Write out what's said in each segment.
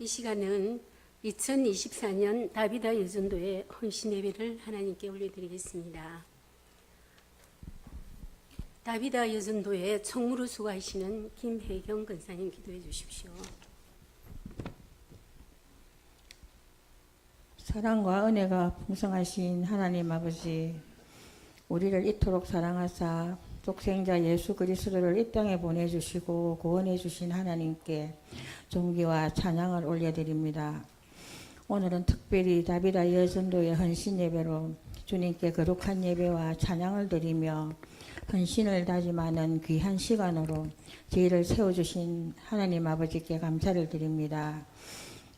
이 시간은 2024년 다비다 여전도의 헌신 예배를 하나님께 올려드리겠습니다. 다비다 여전도의 총무로 수고하시는 김혜경 권사님 기도해 주십시오. 사랑과 은혜가 풍성하신 하나님 아버지, 우리를 이토록 사랑하사 독생자 예수 그리스도를 이 땅에 보내주시고 구원해 주신 하나님께 존귀와 찬양을 올려드립니다. 오늘은 특별히 다비다 여전도의 헌신 예배로 주님께 거룩한 예배와 찬양을 드리며 헌신을 다짐하는 귀한 시간으로 저희를 세워주신 하나님 아버지께 감사를 드립니다.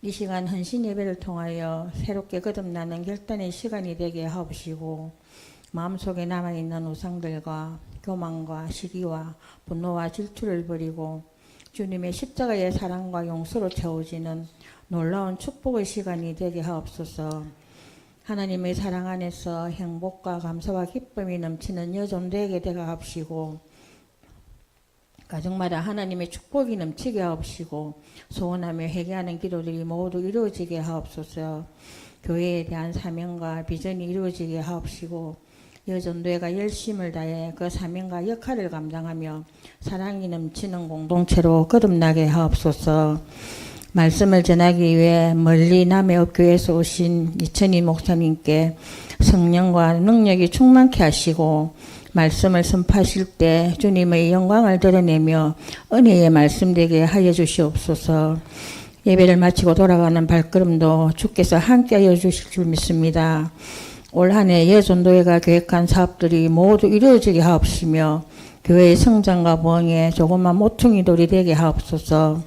이 시간 헌신 예배를 통하여 새롭게 거듭나는 결단의 시간이 되게 하옵시고, 마음속에 남아있는 우상들과 교만과 시기와 분노와 질투를 버리고 주님의 십자가의 사랑과 용서로 채워지는 놀라운 축복의 시간이 되게 하옵소서. 하나님의 사랑 안에서 행복과 감사와 기쁨이 넘치는 여전도에게 되게 하옵시고, 가정마다 하나님의 축복이 넘치게 하옵시고, 소원하며 회개하는 기도들이 모두 이루어지게 하옵소서. 교회에 대한 사명과 비전이 이루어지게 하옵시고, 여전도회가 열심을 다해 그 사명과 역할을 감당하며 사랑이 넘치는 공동체로 거듭나게 하옵소서. 말씀을 전하기 위해 멀리 남해업교에서 오신 이천희 목사님께 성령과 능력이 충만케 하시고, 말씀을 선포하실 때 주님의 영광을 드러내며 은혜의 말씀되게 하여 주시옵소서. 예배를 마치고 돌아가는 발걸음도 주께서 함께하여 주실 줄 믿습니다. 올 한 해 여전도회가 계획한 사업들이 모두 이루어지게 하옵시며 교회의 성장과 부흥에 조그만 모퉁이 돌이 되게 하옵소서.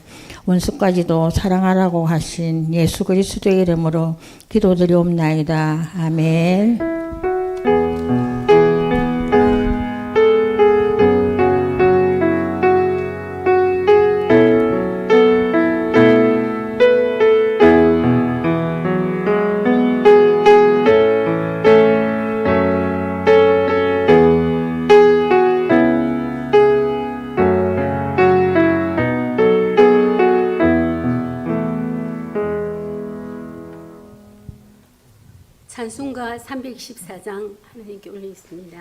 원수까지도 사랑하라고 하신 예수 그리스도의 이름으로 기도드리옵나이다. 아멘. 찬송가 314장 하나님께 올리겠습니다.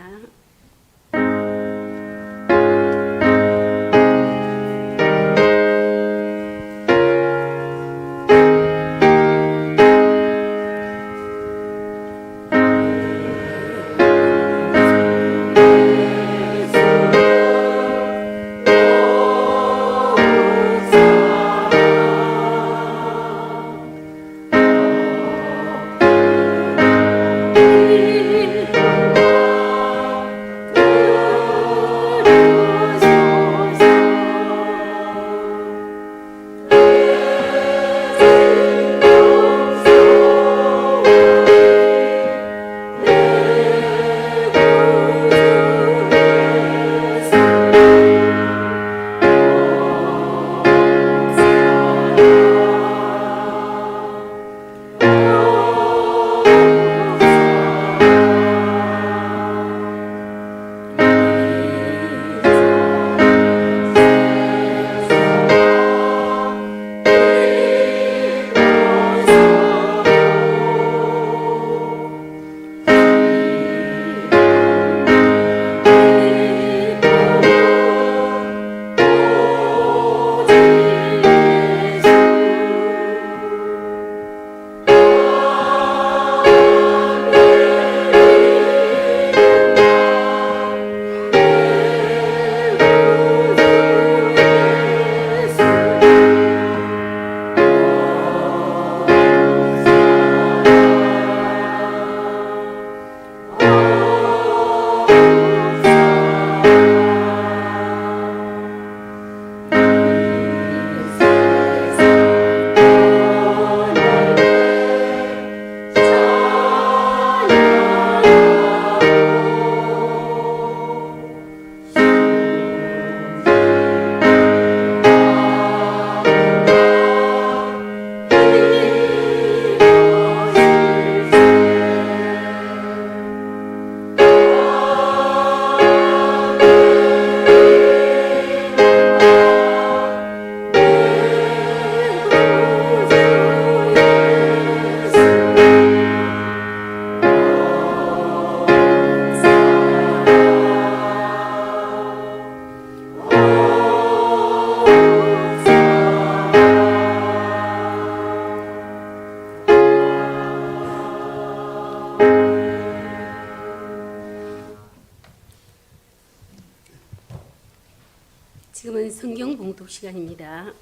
지금은 성경 봉독 시간입니다.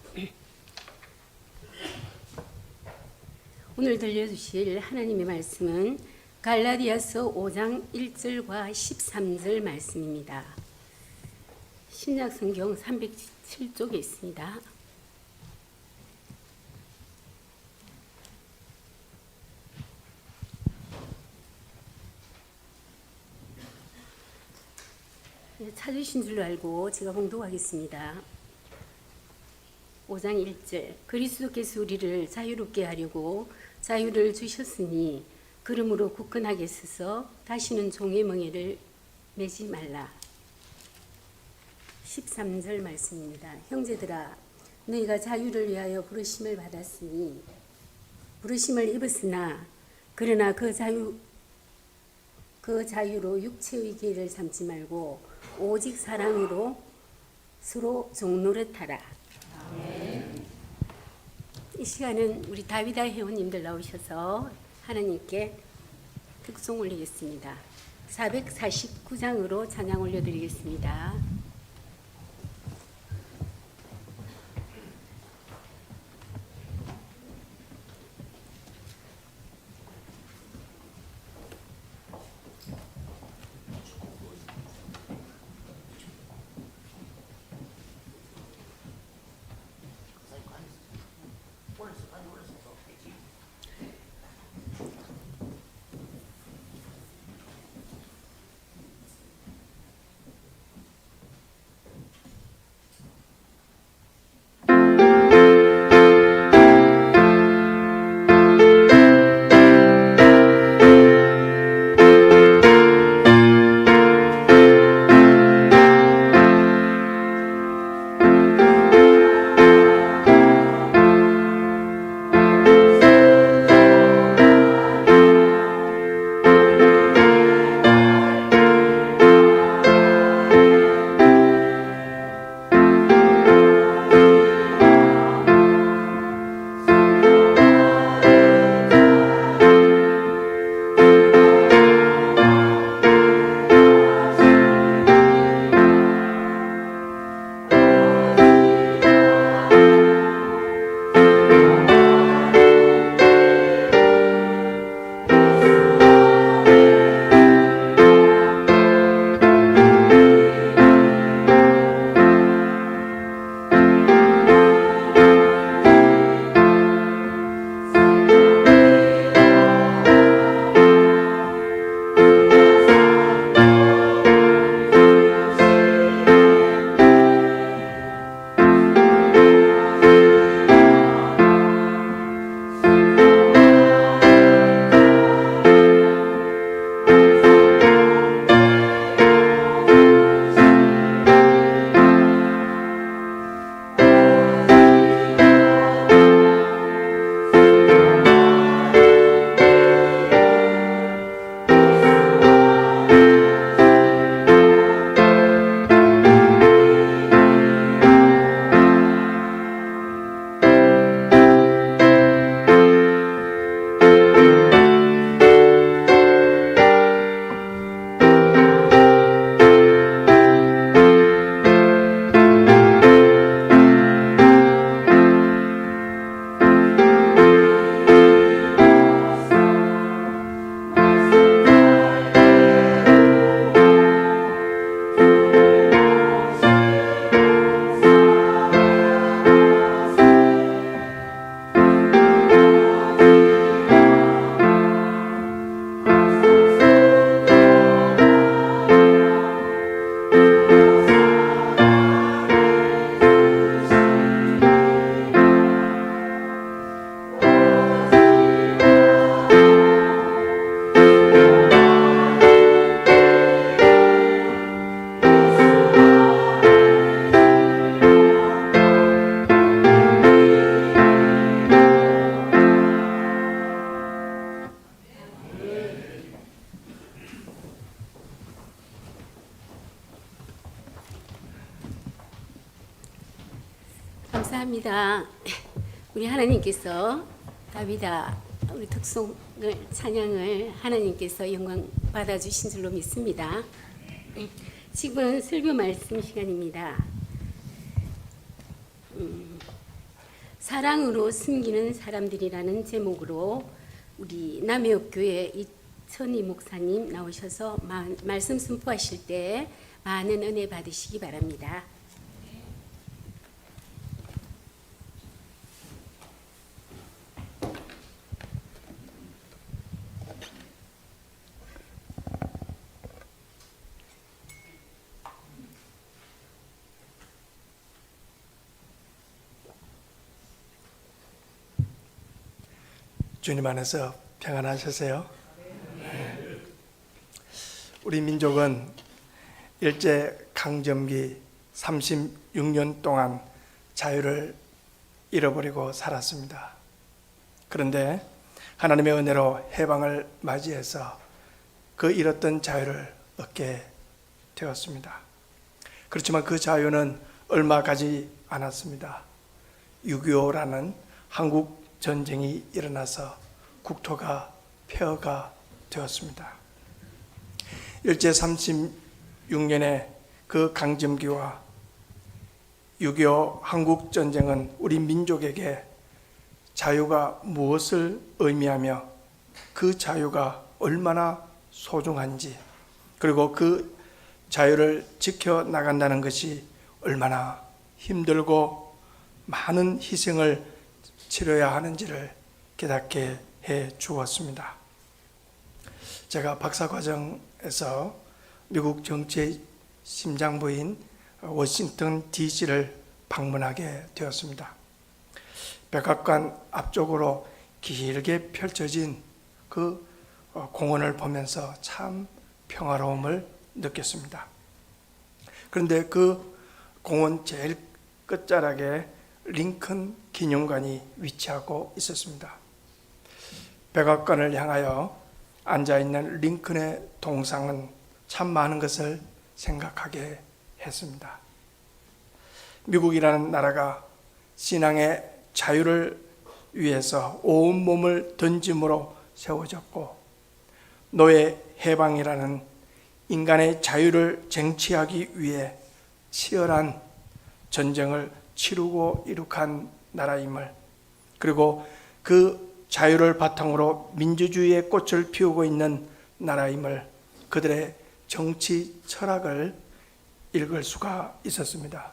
오늘 들려주실 하나님의 말씀은 갈라디아서 5장 1절과 13절 말씀입니다. 신약성경 307쪽에 있습니다. 찾으신 줄 알고 제가 봉독하겠습니다. 5장 1절 그리스도께서 우리를 자유롭게 하려고 자유를 주셨으니 그러므로 굳건하게 서서 다시는 종의 멍에를 매지 말라. 13절 말씀입니다. 형제들아 너희가 자유를 위하여 부르심을 받았으니 부르심을 입었으나 그러나 그 자유로 육체의 기회를 삼지 말고 오직 사랑으로 서로 종노릇하라. 이 시간은 우리 다윗아 회원님들 나오셔서 하나님께 특송 올리겠습니다. 449장으로 찬양 올려드리겠습니다. 감사합니다. 우리 하나님께서 다윗아 우리 특송을 찬양을 하나님께서 영광 받아주신 줄로 믿습니다. 지금은 설교 말씀 시간입니다. 사랑으로 숨기는 사람들이라는 제목으로 우리 남해옥교회 이천희 목사님 나오셔서 말씀 선포하실 때 많은 은혜 받으시기 바랍니다. 주님 안에서 평안하셨어요? 우리 민족은 일제 강점기 36년 동안 자유를 잃어버리고 살았습니다. 그런데 하나님의 은혜로 해방을 맞이해서 그 잃었던 자유를 얻게 되었습니다. 그렇지만 그 자유는 얼마 가지 않았습니다. 6.25라는 한국 전쟁이 일어나서 국토가 폐허가 되었습니다. 일제 36년의 그 강점기와 6.25 한국 전쟁은 우리 민족에게 자유가 무엇을 의미하며 그 자유가 얼마나 소중한지, 그리고 그 자유를 지켜나간다는 것이 얼마나 힘들고 많은 희생을 치러야 하는지를 깨닫게 해 주었습니다. 제가 박사과정에서 미국 정치의 심장부인 워싱턴 DC를 방문하게 되었습니다. 백악관 앞쪽으로 길게 펼쳐진 그 공원을 보면서 참 평화로움을 느꼈습니다. 그런데 그 공원 제일 끝자락에 링컨 기념관이 위치하고 있었습니다. 백악관을 향하여 앉아있는 링컨의 동상은 참 많은 것을 생각하게 했습니다. 미국이라는 나라가 신앙의 자유를 위해서 온몸을 던짐으로 세워졌고, 노예 해방이라는 인간의 자유를 쟁취하기 위해 치열한 전쟁을 치르고 이룩한 나라임을, 그리고 그 자유를 바탕으로 민주주의의 꽃을 피우고 있는 나라임을 그들의 정치 철학을 읽을 수가 있었습니다.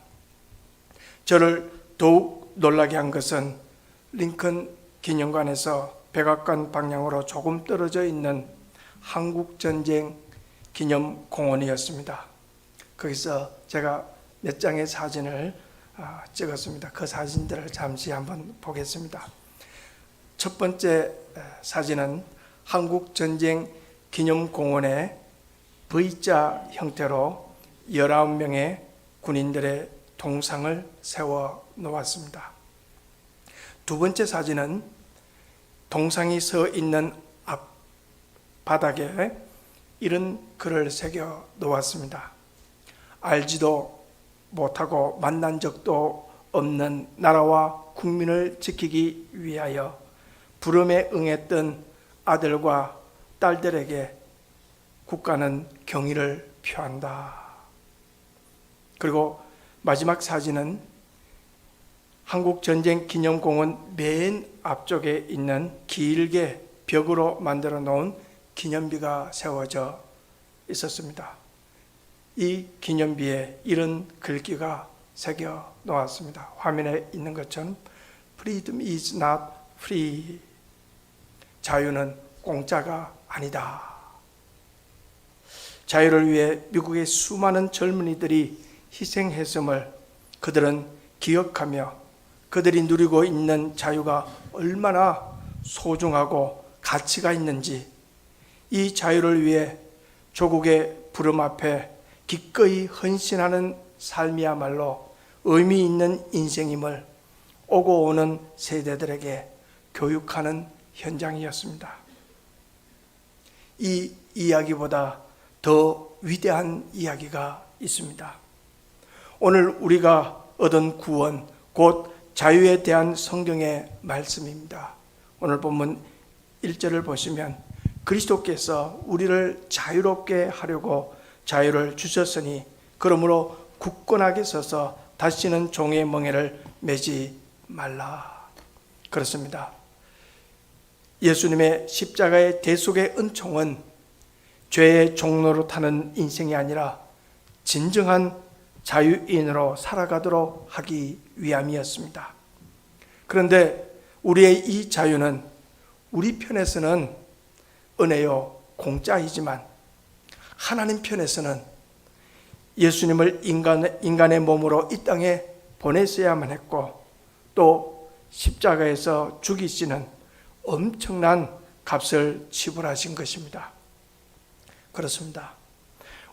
저를 더욱 놀라게 한 것은 링컨 기념관에서 백악관 방향으로 조금 떨어져 있는 한국전쟁 기념공원이었습니다. 거기서 제가 몇 장의 사진을 찍었습니다. 그 사진들을 잠시 한번 보겠습니다. 첫 번째 사진은 한국전쟁 기념공원에 V자 형태로 19명의 군인들의 동상을 세워 놓았습니다. 두 번째 사진은 동상이 서 있는 앞 바닥에 이런 글을 새겨 놓았습니다. 알지도 못하고 만난 적도 없는 나라와 국민을 지키기 위하여 부름에 응했던 아들과 딸들에게 국가는 경의를 표한다. 그리고 마지막 사진은 한국전쟁기념공원 맨 앞쪽에 있는 길게 벽으로 만들어 놓은 기념비가 세워져 있었습니다. 이 기념비에 이런 글귀가 새겨 놓았습니다. 화면에 있는 것처럼 Freedom is not free. 자유는 공짜가 아니다. 자유를 위해 미국의 수많은 젊은이들이 희생했음을 그들은 기억하며 그들이 누리고 있는 자유가 얼마나 소중하고 가치가 있는지, 이 자유를 위해 조국의 부름 앞에 기꺼이 헌신하는 삶이야말로 의미 있는 인생임을 오고 오는 세대들에게 교육하는 현장이었습니다. 이 이야기보다 더 위대한 이야기가 있습니다. 오늘 우리가 얻은 구원, 곧 자유에 대한 성경의 말씀입니다. 오늘 본문 1절을 보시면 그리스도께서 우리를 자유롭게 하려고 자유를 주셨으니 그러므로 굳건하게 서서 다시는 종의 멍에를 매지 말라. 그렇습니다. 예수님의 십자가의 대속의 은총은 죄의 종로로 타는 인생이 아니라 진정한 자유인으로 살아가도록 하기 위함이었습니다. 그런데 우리의 이 자유는 우리 편에서는 은혜요 공짜이지만 하나님 편에서는 예수님을 인간의 몸으로 이 땅에 보냈어야만 했고 또 십자가에서 죽이시는 엄청난 값을 지불하신 것입니다. 그렇습니다.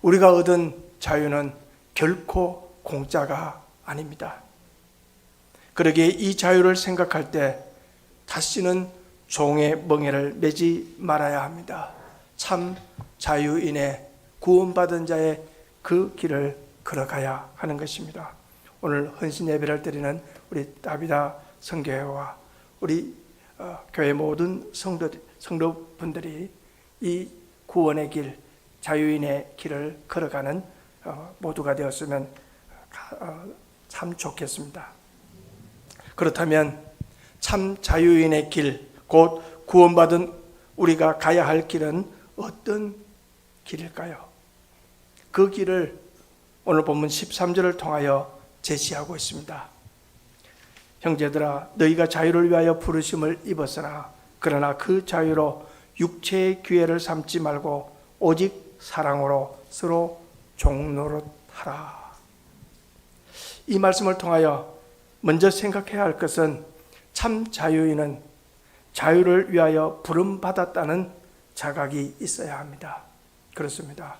우리가 얻은 자유는 결코 공짜가 아닙니다. 그러기에 이 자유를 생각할 때 다시는 종의 멍에를 매지 말아야 합니다. 참 자유인의 구원받은 자의 그 길을 걸어가야 하는 것입니다. 오늘 헌신 예배를 드리는 우리 다비다 성교회와 우리 교회 모든 성도분들이 이 구원의 길, 자유인의 길을 걸어가는 모두가 되었으면 참 좋겠습니다. 그렇다면 참 자유인의 길, 곧 구원받은 우리가 가야 할 길은 어떤 길일까요? 그 길을 오늘 본문 13절을 통하여 제시하고 있습니다. 형제들아, 너희가 자유를 위하여 부르심을 입었으나 그러나 그 자유로 육체의 기회를 삼지 말고 오직 사랑으로 서로 종노릇하라. 이 말씀을 통하여 먼저 생각해야 할 것은 참 자유인은 자유를 위하여 부름받았다는 자각이 있어야 합니다. 그렇습니다.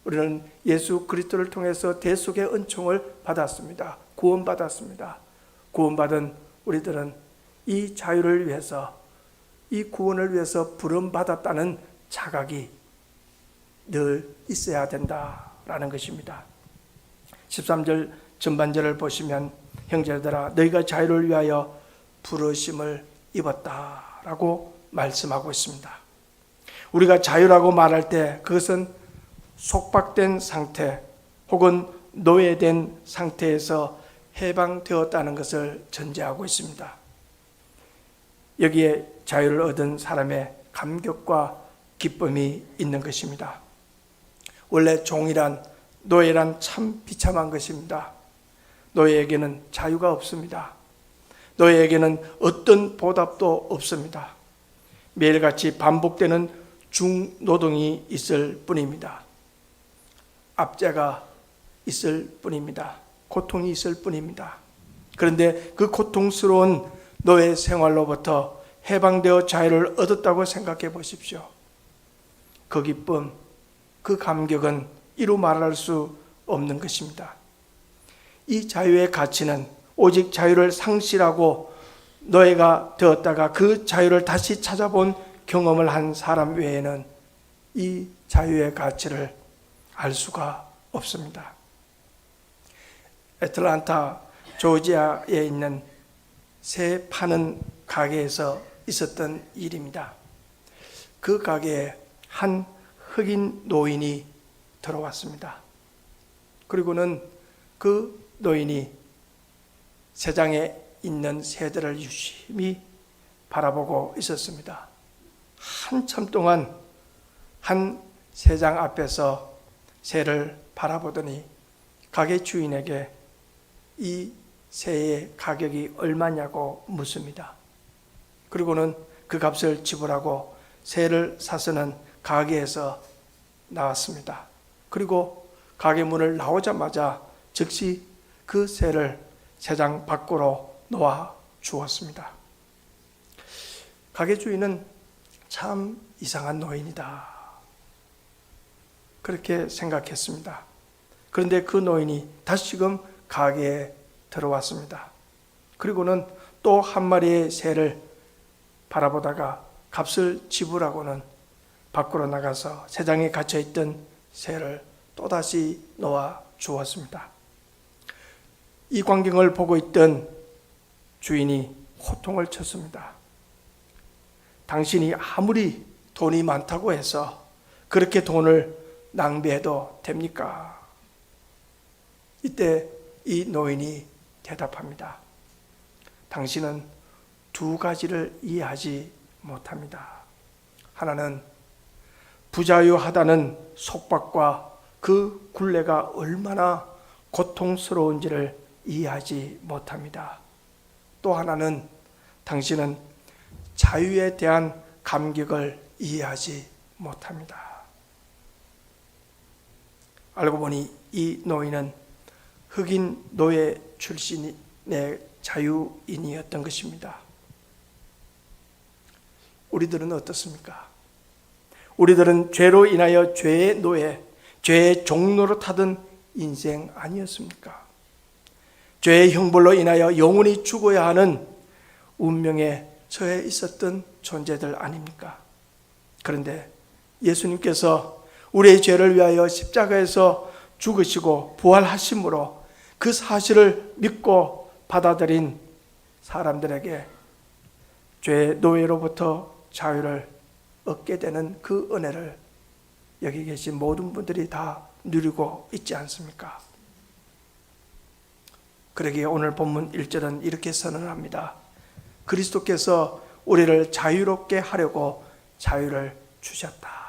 우리는 예수 그리스도를 통해서 대속의 은총을 받았습니다. 구원받았습니다. 구원받은 우리들은 이 자유를 위해서, 이 구원을 위해서 부름받았다는 자각이 늘 있어야 된다라는 것입니다. 13절 전반절을 보시면 형제들아 너희가 자유를 위하여 부르심을 입었다라고 말씀하고 있습니다. 우리가 자유라고 말할 때 그것은 속박된 상태 혹은 노예된 상태에서 해방되었다는 것을 전제하고 있습니다. 여기에 자유를 얻은 사람의 감격과 기쁨이 있는 것입니다. 원래 종이란, 노예란 참 비참한 것입니다. 노예에게는 자유가 없습니다. 노예에게는 어떤 보답도 없습니다. 매일같이 반복되는 중노동이 있을 뿐입니다. 압제가 있을 뿐입니다. 고통이 있을 뿐입니다. 그런데 그 고통스러운 노예 생활로부터 해방되어 자유를 얻었다고 생각해 보십시오. 그 기쁨, 그 감격은 이루 말할 수 없는 것입니다. 이 자유의 가치는 오직 자유를 상실하고 노예가 되었다가 그 자유를 다시 찾아본 경험을 한 사람 외에는 이 자유의 가치를 알 수가 없습니다. 애틀란타 조지아에 있는 새 파는 가게에서 있었던 일입니다. 그 가게에 한 흑인 노인이 들어왔습니다. 그리고는 그 노인이 새장에 있는 새들을 유심히 바라보고 있었습니다. 한참 동안 한 새장 앞에서 새를 바라보더니 가게 주인에게 이 새의 가격이 얼마냐고 묻습니다. 그리고는 그 값을 지불하고 새를 사서는 가게에서 나왔습니다. 그리고 가게 문을 나오자마자 즉시 그 새를 새장 밖으로 놓아 주었습니다. 가게 주인은 참 이상한 노인이다, 그렇게 생각했습니다. 그런데 그 노인이 다시금 가게에 들어왔습니다. 그리고는 또 한 마리의 새를 바라보다가 값을 지불하고는 밖으로 나가서 새장에 갇혀있던 새를 또다시 놓아 주었습니다. 이 광경을 보고 있던 주인이 호통을 쳤습니다. 당신이 아무리 돈이 많다고 해서 그렇게 돈을 낭비해도 됩니까? 이때 이 노인이 대답합니다. 당신은 두 가지를 이해하지 못합니다. 하나는 부자유하다는 속박과 그 굴레가 얼마나 고통스러운지를 이해하지 못합니다. 또 하나는 당신은 자유에 대한 감격을 이해하지 못합니다. 알고 보니 이 노인은 흑인 노예 출신의 자유인이었던 것입니다. 우리들은 어떻습니까? 우리들은 죄로 인하여 죄의 노예, 죄의 종로로 타던 인생 아니었습니까? 죄의 형벌로 인하여 영원히 죽어야 하는 운명에 처해 있었던 존재들 아닙니까? 그런데 예수님께서 우리의 죄를 위하여 십자가에서 죽으시고 부활하심으로 그 사실을 믿고 받아들인 사람들에게 죄의 노예로부터 자유를 얻게 되는 그 은혜를 여기 계신 모든 분들이 다 누리고 있지 않습니까? 그러기에 오늘 본문 1절은 이렇게 선언합니다. 그리스도께서 우리를 자유롭게 하려고 자유를 주셨다.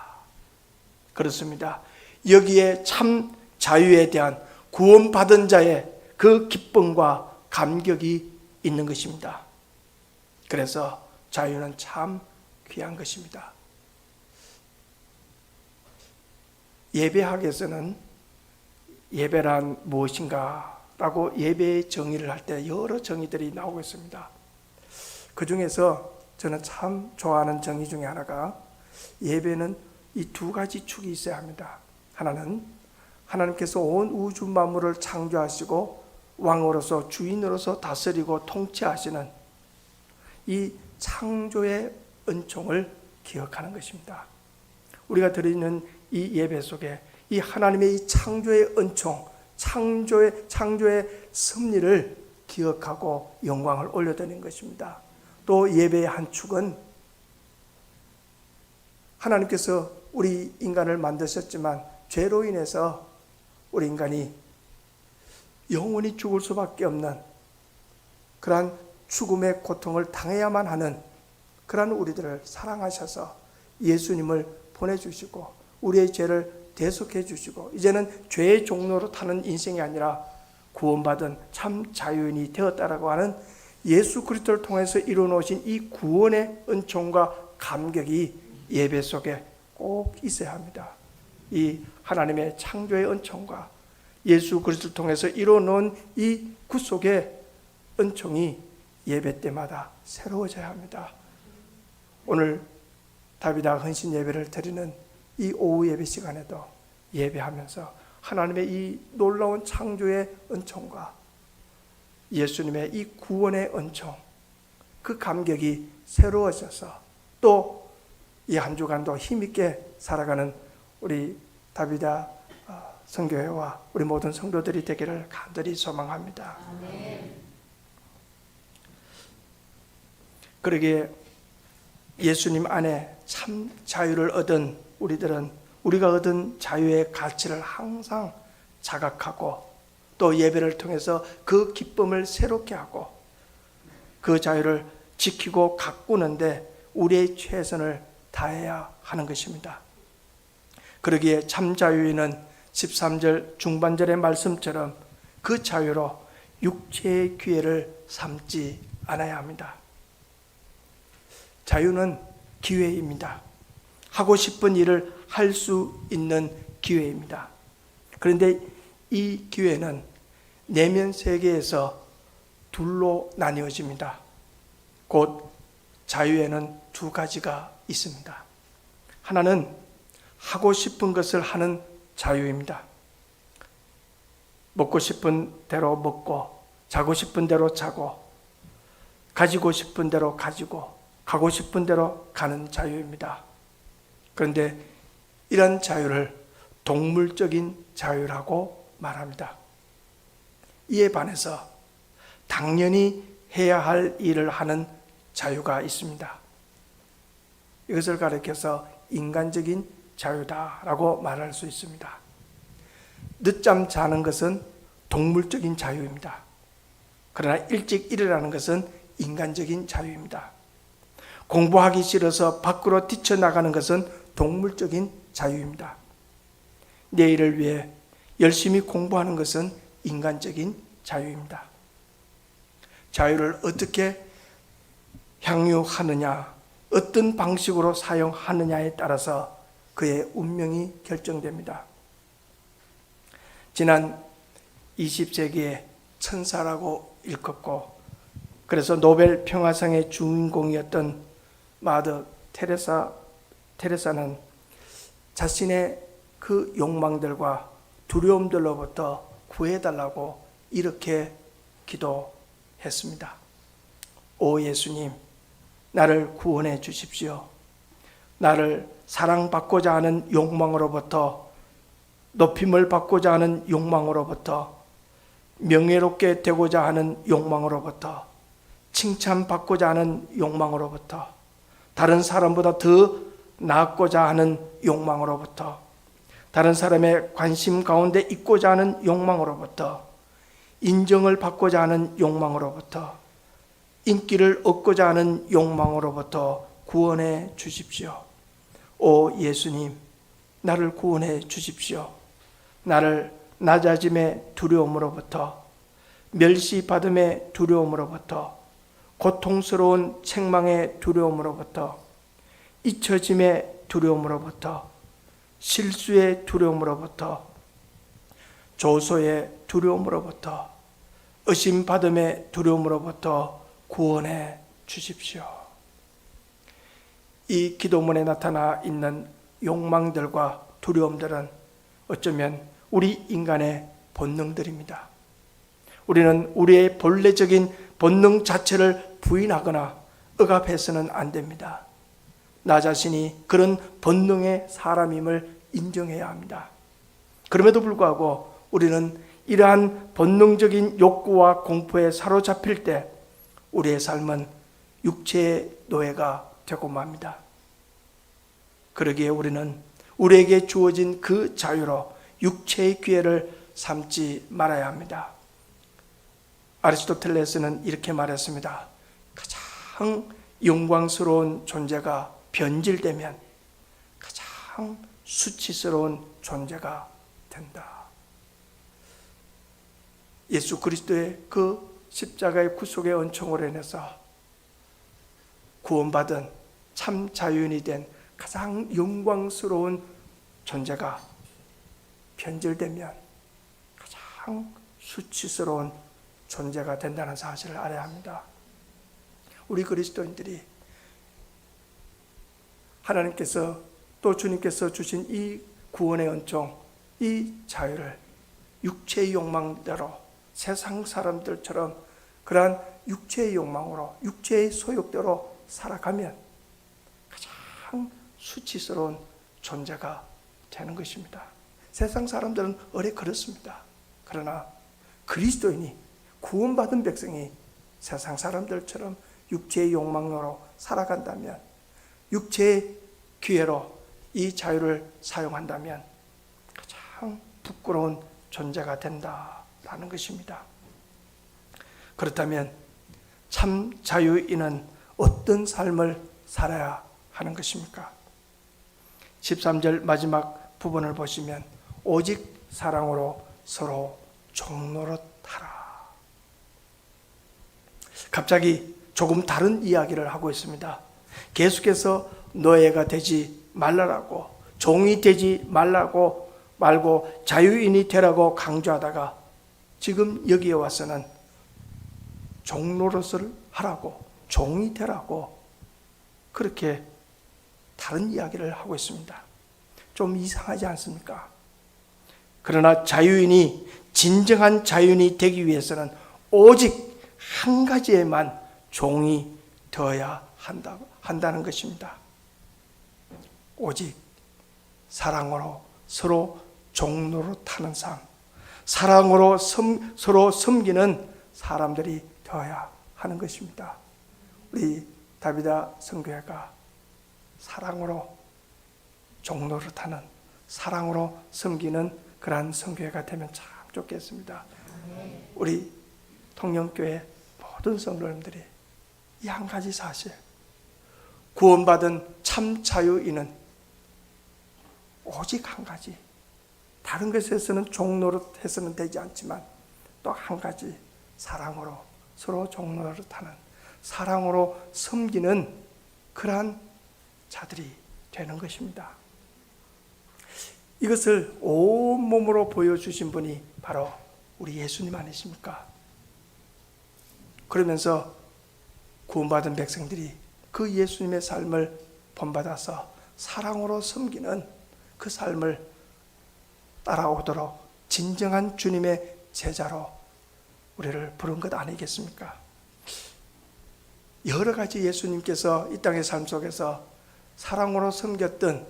그렇습니다. 여기에 참 자유에 대한 구원받은 자의 그 기쁨과 감격이 있는 것입니다. 그래서 자유는 참 귀한 것입니다. 예배학에서는 예배란 무엇인가 라고 예배의 정의를 할 때 여러 정의들이 나오고 있습니다. 그 중에서 저는 참 좋아하는 정의 중에 하나가 예배는 이 두 가지 축이 있어야 합니다. 하나는 하나님께서 온 우주 만물을 창조하시고 왕으로서 주인으로서 다스리고 통치하시는 이 창조의 은총을 기억하는 것입니다. 우리가 드리는 이 예배 속에 이 하나님의 이 창조의 은총, 창조의 섭리를 기억하고 영광을 올려드리는 것입니다. 또 예배의 한 축은 하나님께서 우리 인간을 만드셨지만 죄로 인해서 우리 인간이 영원히 죽을 수밖에 없는 그러한 죽음의 고통을 당해야만 하는 그러한 우리들을 사랑하셔서 예수님을 보내주시고 우리의 죄를 대속해 주시고 이제는 죄의 종로로 타는 인생이 아니라 구원받은 참 자유인이 되었다라고 하는 예수 그리스도를 통해서 이루어놓으신 이 구원의 은총과 감격이 예배 속에 꼭 있어야 합니다. 이 하나님의 창조의 은총과 예수 그리스도를 통해서 이루어놓은 이 구속의 은총이 예배 때마다 새로워져야 합니다. 오늘 다비다 헌신 예배를 드리는 이 오후 예배 시간에도 예배하면서 하나님의 이 놀라운 창조의 은총과 예수님의 이 구원의 은총, 그 감격이 새로워져서 또 이 한 주간도 힘있게 살아가는 우리 다비다 선교회와 우리 모든 성도들이 되기를 간절히 소망합니다. 그러기에 예수님 안에 참 자유를 얻은 우리들은 우리가 얻은 자유의 가치를 항상 자각하고 또 예배를 통해서 그 기쁨을 새롭게 하고 그 자유를 지키고 가꾸는데 우리의 최선을 다해야 하는 것입니다. 그러기에 참 자유인은 13절 중반절의 말씀처럼 그 자유로 육체의 기회를 삼지 않아야 합니다. 자유는 기회입니다. 하고 싶은 일을 할 수 있는 기회입니다. 그런데 이 기회는 내면 세계에서 둘로 나뉘어집니다. 곧 자유에는 두 가지가 있습니다. 하나는 하고 싶은 것을 하는 자유입니다. 먹고 싶은 대로 먹고 자고 싶은 대로 자고 가지고 싶은 대로 가지고 가고 싶은 대로 가는 자유입니다. 그런데 이런 자유를 동물적인 자유라고 말합니다. 이에 반해서 당연히 해야 할 일을 하는 자유가 있습니다. 이것을 가리켜서 인간적인 자유다라고 말할 수 있습니다. 늦잠 자는 것은 동물적인 자유입니다. 그러나 일찍 일어나는 것은 인간적인 자유입니다. 공부하기 싫어서 밖으로 뛰쳐나가는 것은 동물적인 자유입니다. 내일을 위해 열심히 공부하는 것은 인간적인 자유입니다. 자유를 어떻게 향유하느냐, 어떤 방식으로 사용하느냐에 따라서 그의 운명이 결정됩니다. 지난 20세기에 천사라고 일컫고 그래서 노벨 평화상의 주인공이었던 마더 테레사는 자신의 그 욕망들과 두려움들로부터 구해달라고 이렇게 기도했습니다. 오 예수님, 나를 구원해 주십시오. 나를 사랑받고자 하는 욕망으로부터, 높임을 받고자 하는 욕망으로부터, 명예롭게 되고자 하는 욕망으로부터, 칭찬받고자 하는 욕망으로부터, 다른 사람보다 더 나았고자 하는 욕망으로부터, 다른 사람의 관심 가운데 있고자 하는 욕망으로부터, 인정을 받고자 하는 욕망으로부터, 인기를 얻고자 하는 욕망으로부터 구원해 주십시오. 오 예수님, 나를 구원해 주십시오. 나를 낮아짐의 두려움으로부터, 멸시받음의 두려움으로부터, 고통스러운 책망의 두려움으로부터, 잊혀짐의 두려움으로부터, 실수의 두려움으로부터, 조소의 두려움으로부터, 의심받음의 두려움으로부터 구원해 주십시오. 이 기도문에 나타나 있는 욕망들과 두려움들은 어쩌면 우리 인간의 본능들입니다. 우리는 우리의 본래적인 본능 자체를 부인하거나 억압해서는 안 됩니다. 나 자신이 그런 본능의 사람임을 인정해야 합니다. 그럼에도 불구하고 우리는 이러한 본능적인 욕구와 공포에 사로잡힐 때 우리의 삶은 육체의 노예가 되고 맙니다. 그러기에 우리는 우리에게 주어진 그 자유로 육체의 기회를 삼지 말아야 합니다. 아리스토텔레스는 이렇게 말했습니다. 가장 영광스러운 존재가 변질되면 가장 수치스러운 존재가 된다. 예수 그리스도의 그 십자가의 구속의 은총으로 인해서 구원받은 참 자유인이 된 가장 영광스러운 존재가 변질되면 가장 수치스러운 존재가 된다는 사실을 알아야 합니다. 우리 그리스도인들이 하나님께서 또 주님께서 주신 이 구원의 은총, 이 자유를 육체의 욕망대로 세상 사람들처럼 그러한 육체의 욕망으로 육체의 소욕대로 살아가면 가장 수치스러운 존재가 되는 것입니다. 세상 사람들은 어뢰 그렇습니다. 그러나 그리스도인이 구원받은 백성이 세상 사람들처럼 육체의 욕망으로 살아간다면, 육체의 기회로 이 자유를 사용한다면 가장 부끄러운 존재가 된다라는 것입니다. 그렇다면 참 자유인은 어떤 삶을 살아야 하는 것입니까? 13절 마지막 부분을 보시면 오직 사랑으로 서로 종노릇하라. 갑자기 조금 다른 이야기를 하고 있습니다. 계속해서 노예가 되지 말라고, 종이 되지 말라고 말고 자유인이 되라고 강조하다가 지금 여기에 와서는 종노릇을 하라고, 종이 되라고 그렇게 다른 이야기를 하고 있습니다. 좀 이상하지 않습니까? 그러나 자유인이 진정한 자유인이 되기 위해서는 오직 한 가지에만 종이 되어야 한다는 것입니다. 오직 사랑으로 서로 종노릇하는 삶, 사랑으로 서로 섬기는 사람들이 되어야 하는 것입니다. 우리 다비다 선교회가 사랑으로 종노릇하는, 사랑으로 섬기는 그러한 선교회가 되면 참 좋겠습니다. 우리 통영교회 모든 성도님들이 이 한 가지 사실, 구원받은 참 자유인은 오직 한 가지, 다른 것에서는 종노릇해서는 되지 않지만 또 한 가지, 사랑으로 서로 종노릇하는, 사랑으로 섬기는 그러한 자들이 되는 것입니다. 이것을 온몸으로 보여주신 분이 바로 우리 예수님 아니십니까? 그러면서 구원받은 백성들이 그 예수님의 삶을 본받아서 사랑으로 섬기는 그 삶을 따라오도록 진정한 주님의 제자로 우리를 부른 것 아니겠습니까? 여러 가지 예수님께서 이 땅의 삶 속에서 사랑으로 섬겼던,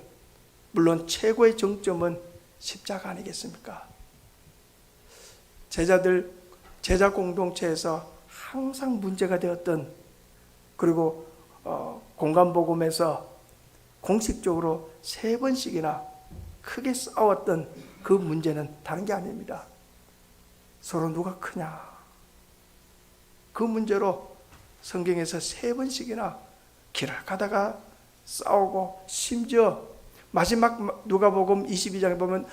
물론 최고의 정점은 십자가 아니겠습니까? 제자 공동체에서 항상 문제가 되었던, 그리고 공간복음에서 공식적으로 3번씩이나 크게 싸웠던 그 문제는 다른 게 아닙니다. 서로 누가 크냐, 그 문제로 성경에서 3번씩이나 길을 가다가 싸우고, 심지어 마지막 누가복음 22장에 보면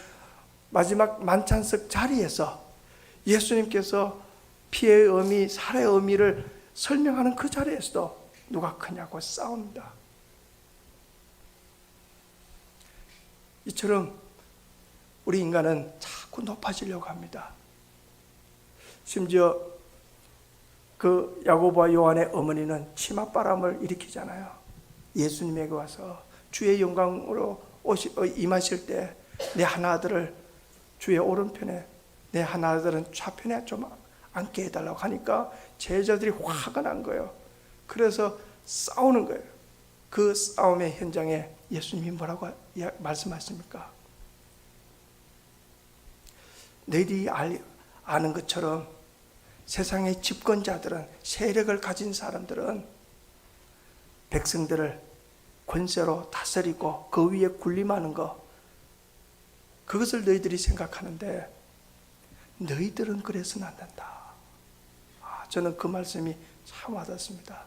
마지막 만찬석 자리에서 예수님께서 피의 의미, 살의 의미를 설명하는 그 자리에서도 누가 크냐고 싸웁니다. 이처럼 우리 인간은 자꾸 높아지려고 합니다. 심지어 그 야고보와 요한의 어머니는 치맛바람을 일으키잖아요. 예수님에게 와서 주의 영광으로 임하실 때 내 하나아들을 주의 오른편에, 내 하나아들은 좌편에 좀 앉게 해달라고 하니까 제자들이 화가 난 거예요. 그래서 싸우는 거예요. 그 싸움의 현장에 예수님이 뭐라고 말씀하십니까? 너희들이 아는 것처럼 세상의 집권자들은, 세력을 가진 사람들은 백성들을 권세로 다스리고 그 위에 군림하는 것, 그것을 너희들이 생각하는데 너희들은 그래서는 안 된다. 저는 그 말씀이 참 와닿습니다.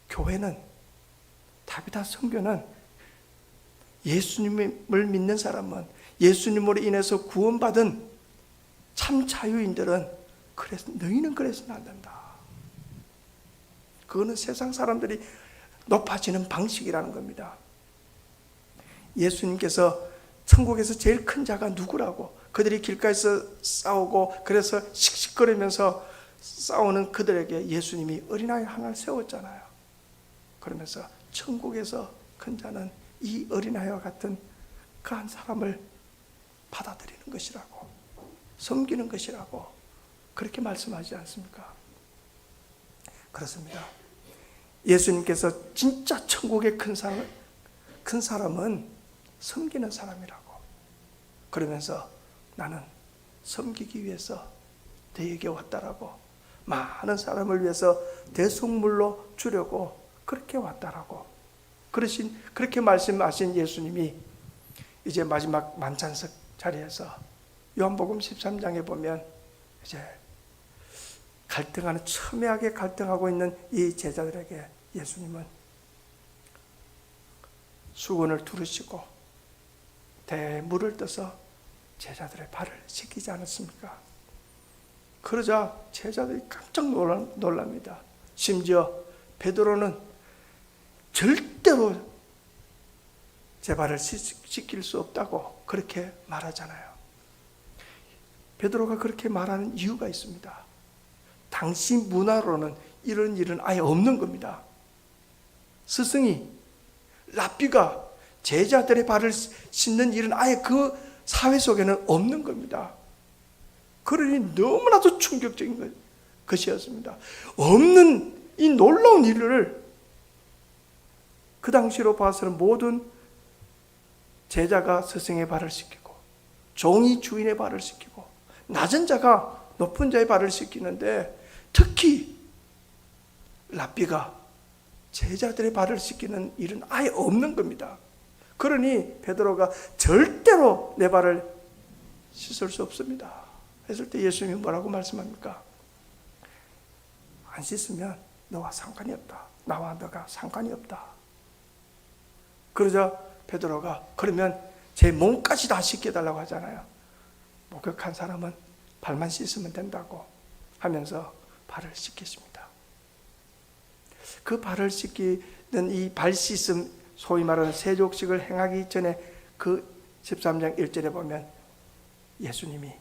교회는, 다비다 선교는, 예수님을 믿는 사람은, 예수님으로 인해서 구원받은 참 자유인들은 그래서 너희는 그래서는 안 된다. 그거는 세상 사람들이 높아지는 방식이라는 겁니다. 예수님께서 천국에서 제일 큰 자가 누구라고, 그들이 길가에서 싸우고 그래서 씩씩거리면서 싸우는 그들에게 예수님이 어린아이 하나를 세웠잖아요. 그러면서 천국에서 큰 자는 이 어린아이와 같은 그 한 사람을 받아들이는 것이라고, 섬기는 것이라고 그렇게 말씀하지 않습니까? 그렇습니다. 예수님께서 진짜 천국의 큰 사람은 섬기는 사람이라고, 그러면서 나는 섬기기 위해서 너에게 왔다라고, 많은 사람을 위해서 대속물로 주려고 그렇게 왔다라고, 그렇게 말씀하신 예수님이 이제 마지막 만찬석 자리에서 요한복음 13장에 보면 이제 첨예하게 갈등하고 있는 이 제자들에게 예수님은 수건을 두르시고 대물을 떠서 제자들의 발을 씻기지 않았습니까? 그러자 제자들이 깜짝 놀랍니다. 심지어 베드로는 절대로 제 발을 씻길 수 없다고 그렇게 말하잖아요. 베드로가 그렇게 말하는 이유가 있습니다. 당시 문화로는 이런 일은 아예 없는 겁니다. 스승이, 랍비가 제자들의 발을 씻는 일은 아예 그 사회 속에는 없는 겁니다. 그러니 너무나도 충격적인 것이었습니다. 없는 이 놀라운 일을 그 당시로 봐서는 모든 제자가 스승의 발을 씻기고, 종이 주인의 발을 씻기고, 낮은 자가 높은 자의 발을 씻기는데, 특히 랍비가 제자들의 발을 씻기는 일은 아예 없는 겁니다. 그러니 베드로가 절대로 내 발을 씻을 수 없습니다. 했을 때 예수님이 뭐라고 말씀합니까? 안 씻으면 너와 상관이 없다. 나와 너가 상관이 없다. 그러자 베드로가 그러면 제 몸까지 다 씻겨달라고 하잖아요. 목욕한 사람은 발만 씻으면 된다고 하면서 발을 씻겠습니다. 그 발을 씻기는 이 발 씻음, 소위 말하는 세족식을 행하기 전에 그 13장 1절에 보면 예수님이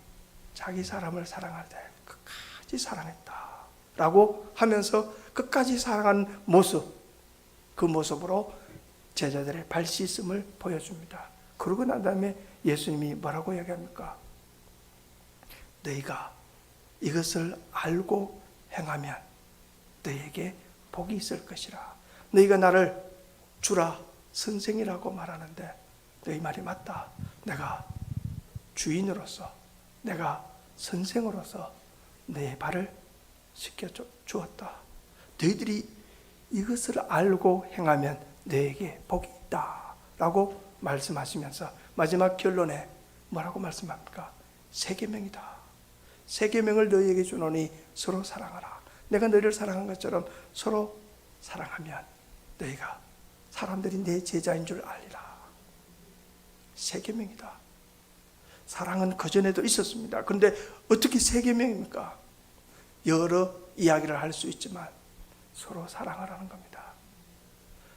자기 사람을 사랑할 때 끝까지 사랑했다 라고 하면서 끝까지 사랑하는 모습, 그 모습으로 제자들의 발 씻음을 보여줍니다. 그러고 난 다음에 예수님이 뭐라고 얘기합니까? 너희가 이것을 알고 행하면 너희에게 복이 있을 것이라. 너희가 나를 주라 선생이라고 말하는데 너희 말이 맞다. 내가 주인으로서, 내가 선생으로서 너의 발을 씻겨 주었다. 너희들이 이것을 알고 행하면 너에게 복이 있다 라고 말씀하시면서 마지막 결론에 뭐라고 말씀합니까? 세 계명이다. 세 계명을 너희에게 주노니 서로 사랑하라. 내가 너희를 사랑한 것처럼 서로 사랑하면 너희가 사람들이 내 제자인 줄 알리라. 세 계명이다. 사랑은 그전에도 있었습니다. 그런데 어떻게 세 계명입니까? 여러 이야기를 할 수 있지만 서로 사랑하라는 겁니다.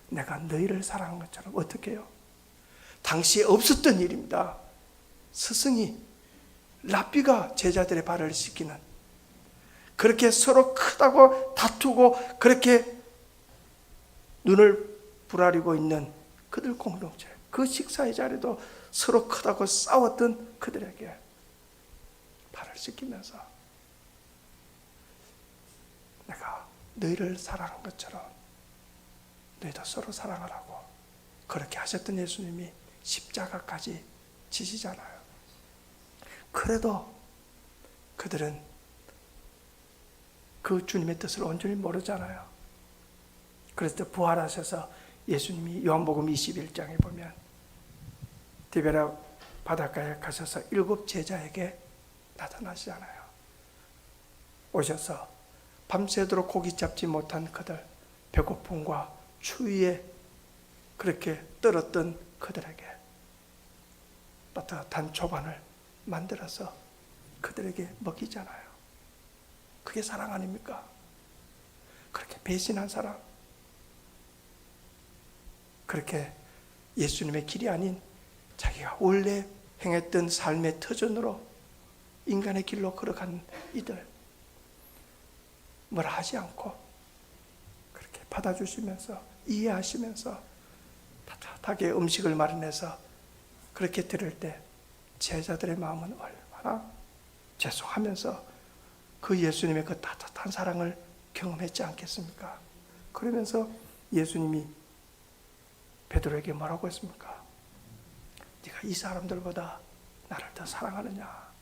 내가 너희를 사랑한 것처럼. 어떻게 해요? 당시에 없었던 일입니다. 스승이, 랍비가 제자들의 발을 씻기는, 그렇게 서로 크다고 다투고 그렇게 눈을 부라리고 있는 그들 공동체, 그 식사의 자리도 서로 크다고 싸웠던 그들에게 발을 씻기면서 내가 너희를 사랑한 것처럼 너희도 서로 사랑하라고 그렇게 하셨던 예수님이 십자가까지 지시잖아요. 그래도 그들은 그 주님의 뜻을 온전히 모르잖아요. 그래서 부활하셔서 예수님이 요한복음 21장에 보면 디베라 바닷가에 가셔서 7 제자에게 나타나시잖아요. 오셔서 밤새도록 고기 잡지 못한 그들, 배고픔과 추위에 그렇게 떨었던 그들에게 따뜻한 조반을 만들어서 그들에게 먹이잖아요. 그게 사랑 아닙니까? 그렇게 배신한 사람, 그렇게 예수님의 길이 아닌 자기가 원래 행했던 삶의 터전으로 인간의 길로 걸어간 이들, 뭐라 하지 않고 그렇게 받아주시면서 이해하시면서 따뜻하게 음식을 마련해서 그렇게 드릴 때 제자들의 마음은 얼마나 죄송하면서 그 예수님의 그 따뜻한 사랑을 경험했지 않겠습니까? 그러면서 예수님이 베드로에게 뭐라고 했습니까? 네가 이 사람들보다 나를 더 사랑하느냐?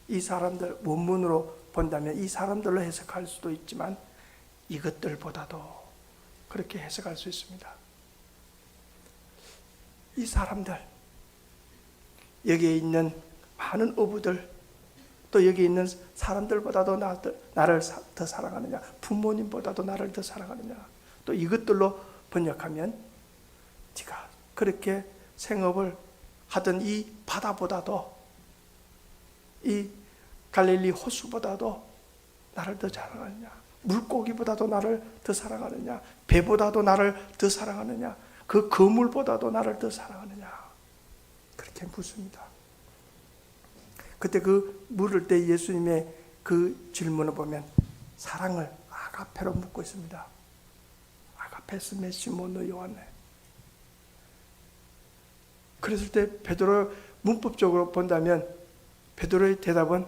이 사람들, 원문으로 본다면 이 사람들로 해석할 수도 있지만 이것들보다도 그렇게 해석할 수 있습니다. 이 사람들, 여기에 있는 많은 어부들, 또 여기 있는 사람들보다도 나를 더 사랑하느냐? 부모님보다도 나를 더 사랑하느냐? 또 이것들로 번역하면 네가 그렇게 생업을 하던 이 바다보다도, 이 갈릴리 호수보다도 나를 더 사랑하느냐? 물고기보다도 나를 더 사랑하느냐? 배보다도 나를 더 사랑하느냐? 그 거물보다도 나를 더 사랑하느냐? 그렇게 묻습니다. 그때 그 물을 때 예수님의 그 질문을 보면 사랑을 아가페로 묻고 있습니다. 아가페스메 시모노 요한네. 그랬을 때 베드로 문법적으로 본다면 베드로의 대답은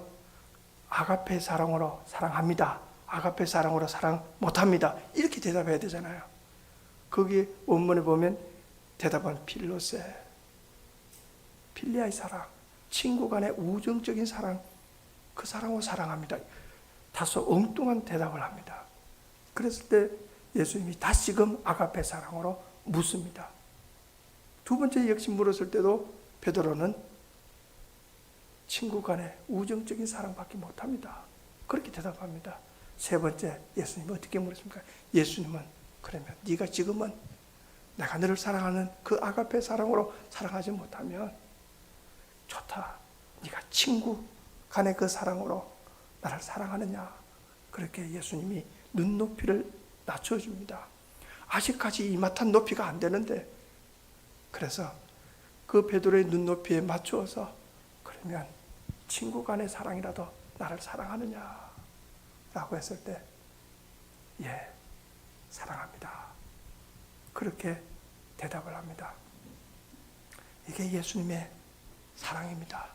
아가페 사랑으로 사랑합니다. 아가페 사랑으로 사랑 못합니다. 이렇게 대답해야 되잖아요. 거기 원문에 보면 대답은 필로세, 필리아의 사랑, 친구 간의 우정적인 사랑, 그 사랑으로 사랑합니다. 다소 엉뚱한 대답을 합니다. 그랬을 때 예수님이 다시금 아가페 사랑으로 묻습니다. 두 번째 역시 물었을 때도 베드로는 친구 간의 우정적인 사랑밖에 못합니다. 그렇게 대답합니다. 세 번째, 예수님은 어떻게 물었습니까? 예수님은 그러면 네가 지금은 내가 너를 사랑하는 그 아가페 사랑으로 사랑하지 못하면 좋다. 네가 친구 간의 그 사랑으로 나를 사랑하느냐? 그렇게 예수님이 눈높이를 낮춰줍니다. 아직까지 이마탄 높이가 안 되는데, 그래서 그 베드로의 눈높이에 맞추어서 그러면 친구 간의 사랑이라도 나를 사랑하느냐? 라고 했을 때, 예, 사랑합니다. 그렇게 대답을 합니다. 이게 예수님의 사랑입니다.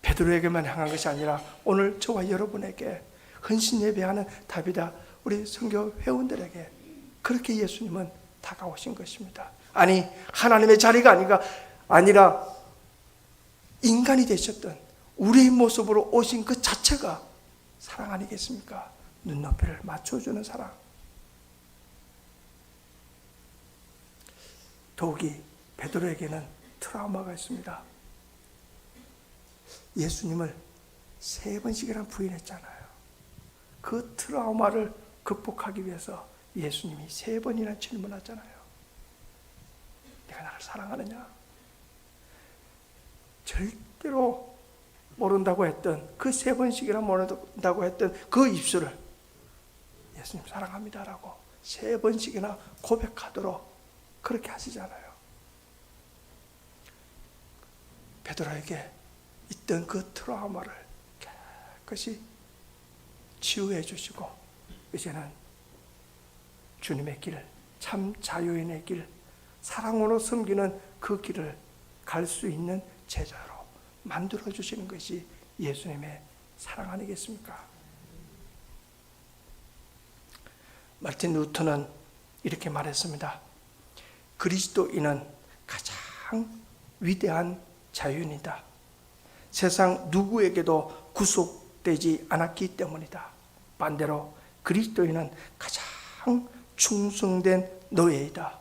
베드로에게만 향한 것이 아니라 오늘 저와 여러분에게 헌신 예배하는 답이다. 우리 선교 회원들에게 그렇게 예수님은 다가오신 것입니다. 아니, 하나님의 자리가 아니라 인간이 되셨던 우리의 모습으로 오신 그 자체가 사랑 아니겠습니까? 눈높이를 맞춰주는 사랑. 더욱이 베드로에게는 트라우마가 있습니다. 예수님을 3번씩이나 부인했잖아요. 그 트라우마를 극복하기 위해서 예수님이 3번이나 질문하잖아요. 네가 나를 사랑하느냐? 절대로 모른다고 했던 그 3번씩이나 모른다고 했던 그 입술을 예수님 사랑합니다라고 3번씩이나 고백하도록 그렇게 하시잖아요. 베드로에게 있던 그 트라우마를 깨끗이 치유해 주시고 이제는 주님의 길, 참 자유인의 길, 사랑으로 섬기는 그 길을 갈 수 있는 제자로 만들어 주시는 것이 예수님의 사랑 아니겠습니까? 마틴 루터는 이렇게 말했습니다. 그리스도인은 가장 위대한 자유인이다. 세상 누구에게도 구속되지 않았기 때문이다. 반대로 그리스도인은 가장 충성된 노예이다.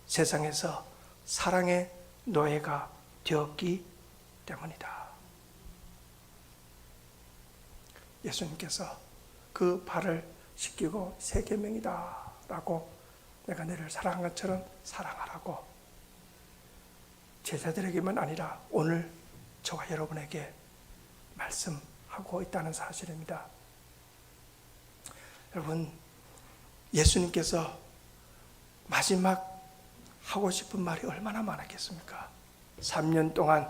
세상에서 사랑의 노예가 되었기 때문이다. 예수님께서 그 발을 씻기고 새 계명이다 라고 내가 너를 사랑한 것처럼 사랑하라고 제자들에게만 아니라 오늘 저와 여러분에게 말씀하고 있다는 사실입니다. 여러분, 예수님께서 마지막 하고 싶은 말이 얼마나 많았겠습니까? 3년 동안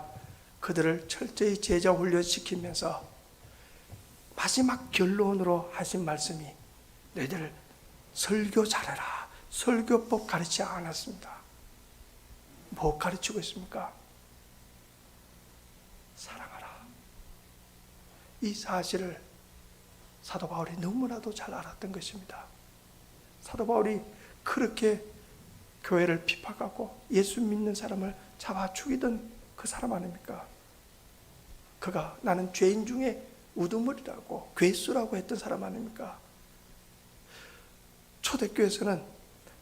그들을 철저히 제자 훈련시키면서 마지막 결론으로 하신 말씀이 너희들 설교 잘해라. 설교법 가르치지 않았습니다. 뭐 가르치고 있습니까? 사랑하라. 이 사실을 사도 바울이 너무나도 잘 알았던 것입니다. 사도 바울이 그렇게 교회를 핍박하고 예수 믿는 사람을 잡아 죽이던 그 사람 아닙니까? 그가 나는 죄인 중에 우두머리라고 괴수라고 했던 사람 아닙니까? 초대교회에서는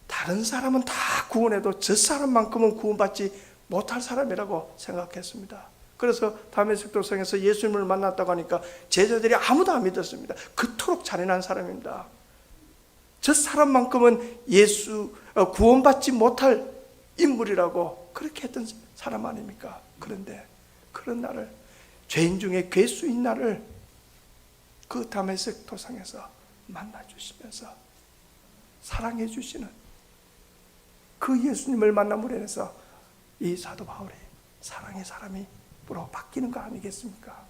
다른 사람은 다 구원해도 저 사람만큼은 구원받지 못할 사람이라고 생각했습니다. 그래서 다메섹 도성에서 예수님을 만났다고 하니까 제자들이 아무도 안 믿었습니다. 그토록 잔인한 사람입니다. 저 사람만큼은 구원받지 못할 인물이라고 그렇게 했던 사람 아닙니까? 그런데 그런 나를, 죄인 중에 괴수인 나를 그 다메섹 도성에서 만나주시면서 사랑해 주시는 그 예수님을 만남으로 인해서 이 사도 바울이 사랑의 사람으로 바뀌는 거 아니겠습니까?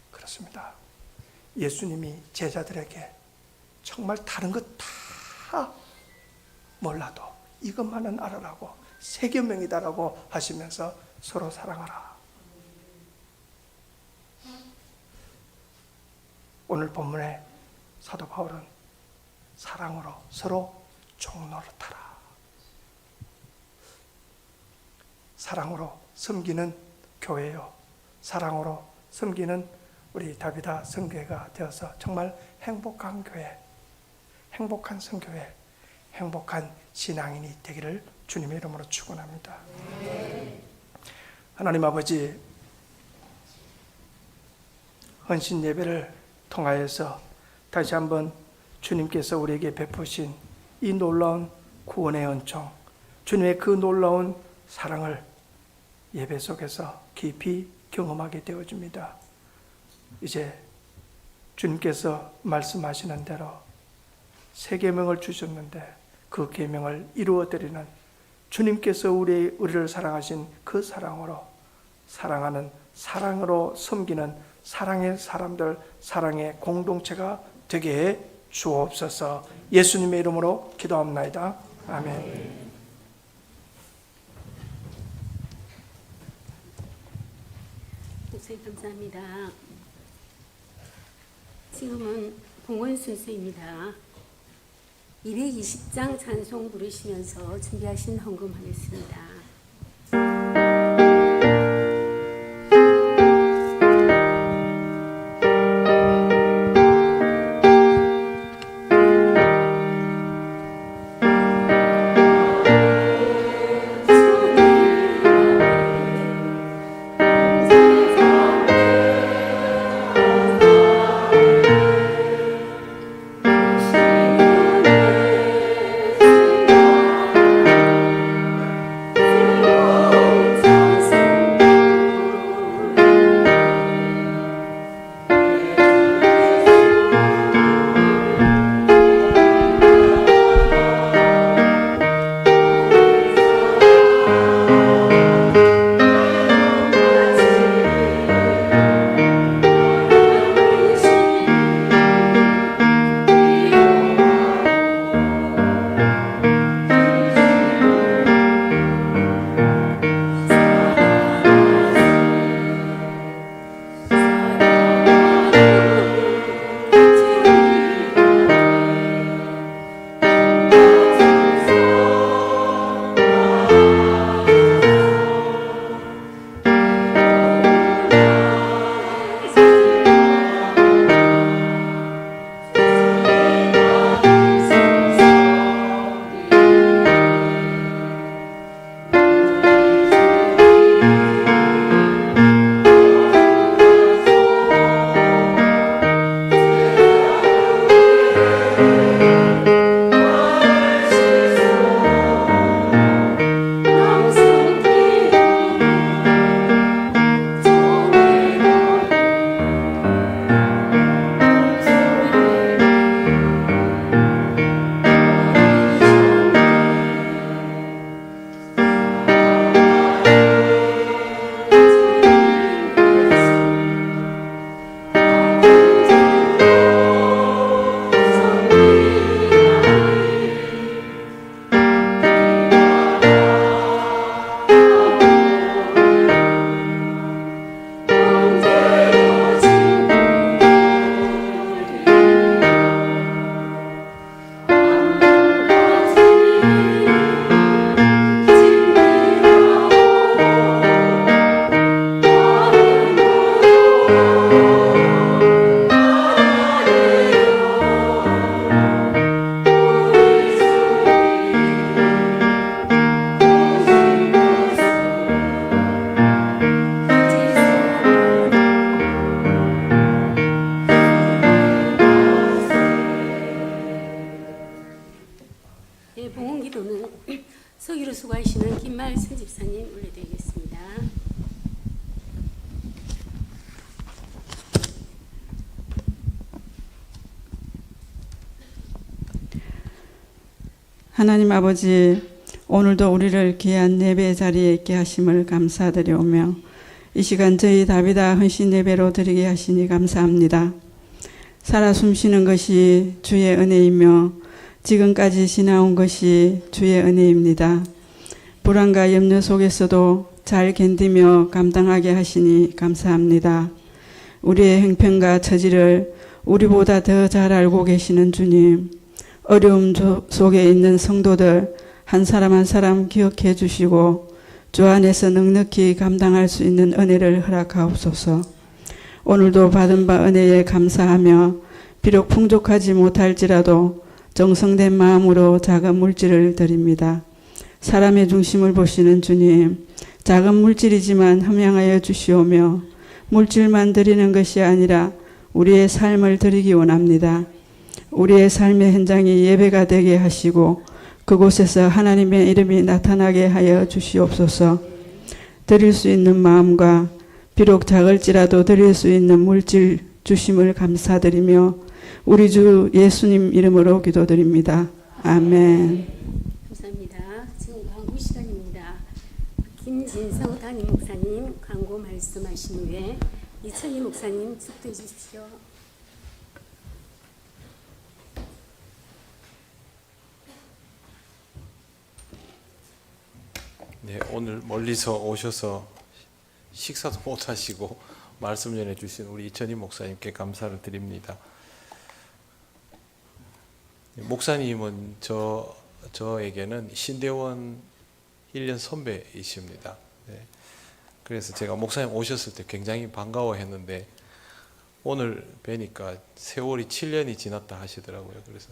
그렇습니다. 예수님이 제자들에게 정말 다른 것 다 몰라도 이것만은 알아라고 새 계명이다라고 하시면서 서로 사랑하라. 오늘 본문에 사도 바울은 사랑으로 서로 종노릇하라. 사랑으로 섬기는 교회요. 사랑으로 섬기는 우리 다비다 성교회가 되어서 정말 행복한 교회, 행복한 성교회, 행복한 신앙인이 되기를 주님의 이름으로 축원합니다. 하나님 아버지, 헌신 예배를 통하여서 다시 한번 주님께서 우리에게 베푸신 이 놀라운 구원의 은총, 주님의 그 놀라운 사랑을 예배 속에서 깊이 경험하게 되어집니다. 이제 주님께서 말씀하시는 대로 새 계명을 주셨는데 그 계명을 이루어드리는 주님께서 우리를 사랑하신 그 사랑으로 사랑하는, 사랑으로 섬기는 사랑의 사람들, 사랑의 공동체가 되게 해 주옵소서. 예수님의 이름으로 기도합나이다. 아멘. 목사님 감사합니다. 지금은 봉헌 순서입니다. 220장 찬송 부르시면서 준비하신 헌금하겠습니다. 봉헌기도는 서기로 수고하시는 김마을 선집사님 올려드리겠습니다. 하나님 아버지, 오늘도 우리를 귀한 예배 자리에 있게 하심을 감사드리오며 이 시간 저희 다비다 헌신 예배로 드리게 하시니 감사합니다. 살아 숨쉬는 것이 주의 은혜이며 지금까지 지나온 것이 주의 은혜입니다. 불안과 염려 속에서도 잘 견디며 감당하게 하시니 감사합니다. 우리의 형편과 처지를 우리보다 더 잘 알고 계시는 주님, 어려움 속에 있는 성도들 한 사람 한 사람 기억해 주시고 주 안에서 넉넉히 감당할 수 있는 은혜를 허락하옵소서. 오늘도 받은 바 은혜에 감사하며 비록 풍족하지 못할지라도 정성된 마음으로 작은 물질을 드립니다. 사람의 중심을 보시는 주님, 작은 물질이지만 흠양하여 주시오며 물질만 드리는 것이 아니라 우리의 삶을 드리기 원합니다. 우리의 삶의 현장이 예배가 되게 하시고 그곳에서 하나님의 이름이 나타나게 하여 주시옵소서. 드릴 수 있는 마음과 비록 작을지라도 드릴 수 있는 물질 주심을 감사드리며 우리 주 예수님 이름으로 기도드립니다. 아멘. 감사합니다. 지금 광고 시간입니다. 김진성 담임 목사님 광고 말씀하신 후에 이천희 목사님 축도해 주십시오. 네, 오늘 멀리서 오셔서 식사도 못 하시고 말씀 전해 주신 우리 이천희 목사님께 감사를 드립니다. 목사님은 저에게는 신대원 1년 선배이십니다. 네. 그래서 제가 목사님 오셨을 때 굉장히 반가워했는데 오늘 뵈니까 세월이 7년이 지났다 하시더라고요. 그래서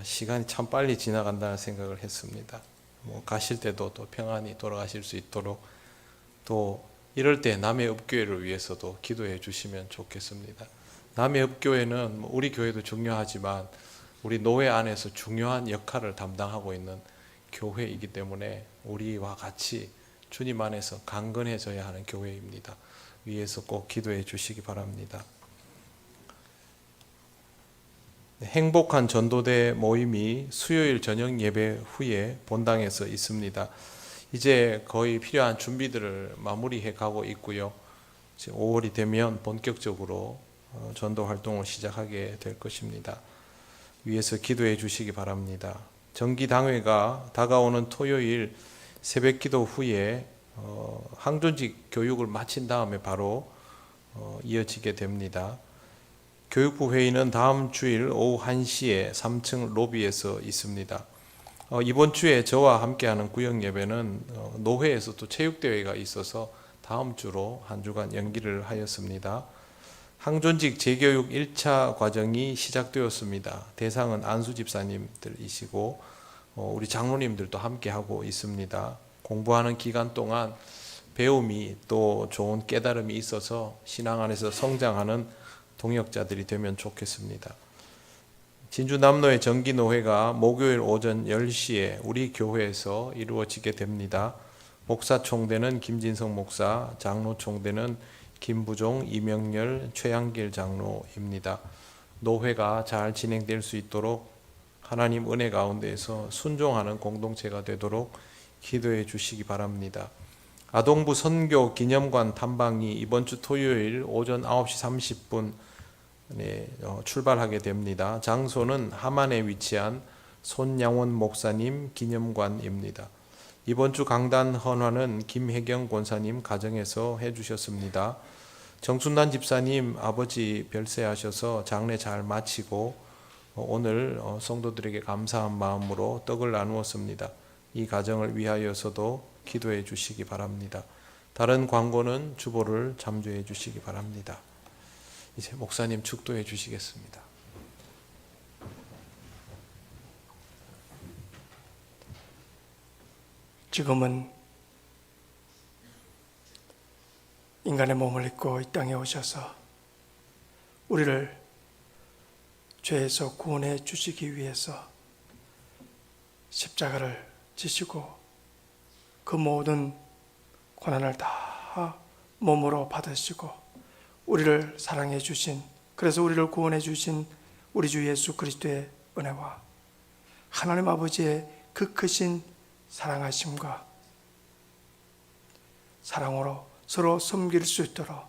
시간이 참 빨리 지나간다는 생각을 했습니다. 가실 때도 또 평안히 돌아가실 수 있도록 또 이럴 때 남의 읍교회를 위해서도 기도해 주시면 좋겠습니다. 남의 읍교회는 우리 교회도 중요하지만 우리 노회 안에서 중요한 역할을 담당하고 있는 교회이기 때문에 우리와 같이 주님 안에서 강건해져야 하는 교회입니다. 위에서 꼭 기도해 주시기 바랍니다. 행복한 전도대 모임이 수요일 저녁 예배 후에 본당에서 있습니다. 이제 거의 필요한 준비들을 마무리해 가고 있고요. 5월이 되면 본격적으로 전도 활동을 시작하게 될 것입니다. 위에서 기도해 주시기 바랍니다. 정기당회가 다가오는 토요일 새벽기도 후에 항존직 교육을 마친 다음에 바로 이어지게 됩니다. 교육부 회의는 다음 주일 오후 1시에 3층 로비에서 있습니다. 이번 주에 저와 함께하는 구역 예배는 노회에서 또 체육대회가 있어서 다음 주로 한 주간 연기를 하였습니다. 항존직 재교육 1차 과정이 시작되었습니다. 대상은 안수 집사님들이시고 우리 장로님들도 함께하고 있습니다. 공부하는 기간 동안 배움이 또 좋은 깨달음이 있어서 신앙 안에서 성장하는 동역자들이 되면 좋겠습니다. 진주 남로의 정기노회가 목요일 오전 10시에 우리 교회에서 이루어지게 됩니다. 목사 총대는 김진성 목사, 장로 총대는 김부종, 이명렬, 최양길 장로입니다. 노회가 잘 진행될 수 있도록 하나님 은혜 가운데에서 순종하는 공동체가 되도록 기도해 주시기 바랍니다. 아동부 선교 기념관 탐방이 이번 주 토요일 오전 9시 30분 출발하게 됩니다. 장소는 함안에 위치한 손양원 목사님 기념관입니다. 이번 주 강단 헌화는 김혜경 권사님 가정에서 해주셨습니다. 정순단 집사님 아버지 별세하셔서 장례 잘 마치고 오늘 성도들에게 감사한 마음으로 떡을 나누었습니다. 이 가정을 위하여서도 기도해 주시기 바랍니다. 다른 광고는 주보를 참조해 주시기 바랍니다. 이제 목사님 축도해 주시겠습니다. 지금은 인간의 몸을 입고 이 땅에 오셔서 우리를 죄에서 구원해 주시기 위해서 십자가를 지시고 그 모든 고난을 다 몸으로 받으시고 우리를 사랑해 주신, 그래서 우리를 구원해 주신 우리 주 예수 그리스도의 은혜와 하나님 아버지의 그 크신 사랑하심과 사랑으로 서로 섬길 수 있도록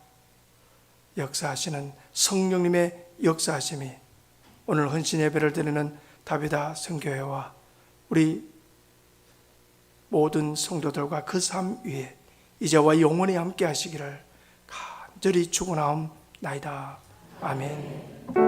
역사하시는 성령님의 역사하심이 오늘 헌신 예배를 드리는 다비다 선교회와 우리 모든 성도들과 그 삶 위에 이제와 영원히 함께 하시기를 간절히 축원하옵나이다. 아멘.